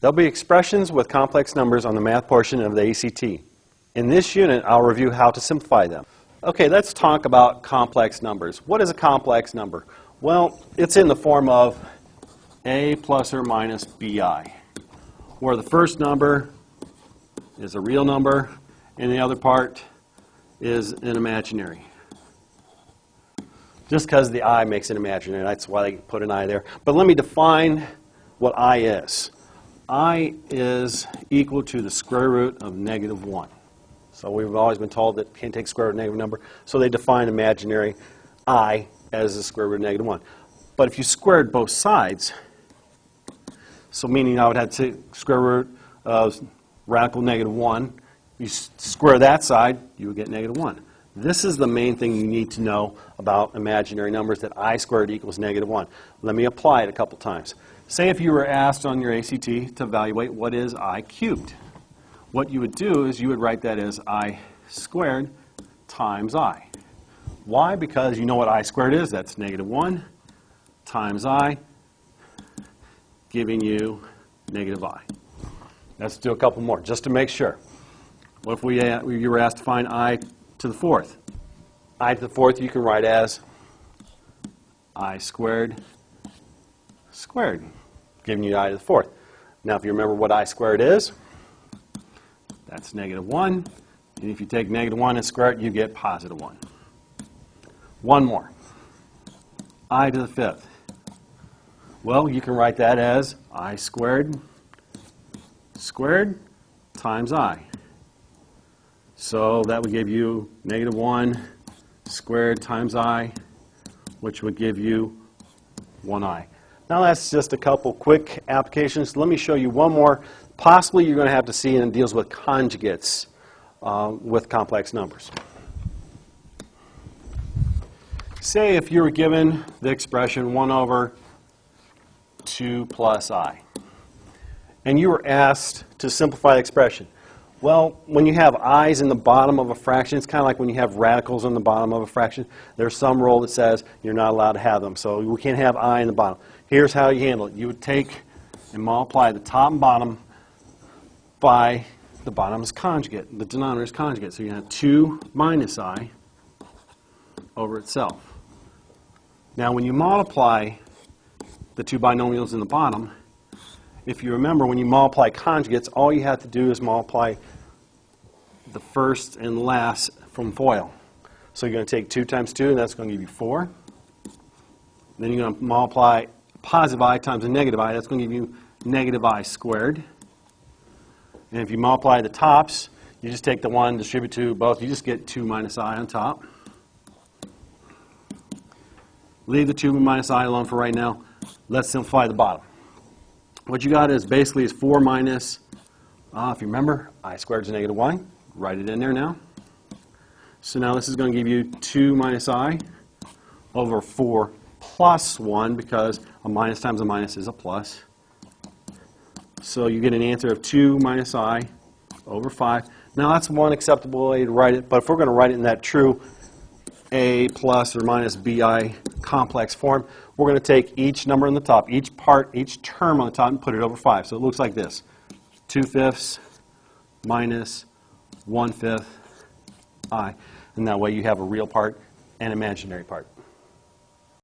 There'll be expressions with complex numbers on the math portion of the ACT. In this unit, I'll review how to simplify them. Okay, let's talk about complex numbers. What is a complex number? Well, it's in the form of a plus or minus bi, where the first number is a real number and the other part is an imaginary. Just because the I makes it imaginary, that's why they put an I there. But let me define what I is. I is equal to the square root of -1. So we've always been told that you can't take square root of a negative number, so they define imaginary I as the square root of -1. But if you squared both sides, so meaning I would have to take square root of radical -1, you square that side, you would get -1. This is the main thing you need to know about imaginary numbers, that I squared equals -1. Let me apply it a couple times. Say if you were asked on your ACT to evaluate what is I cubed. What you would do is you would write that as I squared times I. Why? Because you know what I squared is. That's -1 times I, giving you -I. Let's do a couple more just to make sure. What if you were asked to find I to the fourth? I to the fourth you can write as I squared squared, giving you I to the fourth. Now if you remember what I squared is, that's -1. And if you take -1 and square it, you get +1. One more. I to the fifth. Well, you can write that as I squared squared times I. So that would give you -1 squared times I, which would give you 1I. Now that's just a couple quick applications. Let me show you one more. Possibly you're going to have to see, and it deals with conjugates with complex numbers. Say if you were given the expression 1 over 2 plus I, and you were asked to simplify the expression. Well, when you have i's in the bottom of a fraction, it's kind of like when you have radicals on the bottom of a fraction. There's some rule that says you're not allowed to have them, so we can't have I in the bottom. Here's how you handle it. You would take and multiply the top and bottom by the bottom's conjugate, the denominator's conjugate. So you have 2 minus I over itself. Now when you multiply the two binomials in the bottom, if you remember, when you multiply conjugates, all you have to do is multiply the first and last from FOIL. So you're going to take 2 times 2, and that's going to give you 4. Then you're going to multiply positive I times a negative I. That's going to give you -I squared. And if you multiply the tops, you just take the 1, distribute to both. You just get 2 minus I on top. Leave the 2 minus I alone for right now. Let's simplify the bottom. What you got is basically 4 minus, if you remember, I squared is -1. Write it in there now. So now this is going to give you 2 minus I over 4 plus 1, because a minus times a minus is a plus. So you get an answer of 2 minus I over 5. Now that's one acceptable way to write it, but if we're going to write it in that true A plus or minus BI complex form, we're going to take each number on the top, each part, each term on the top, and put it over 5. So it looks like this: 2/5 minus 1/5 I. And that way you have a real part and imaginary part.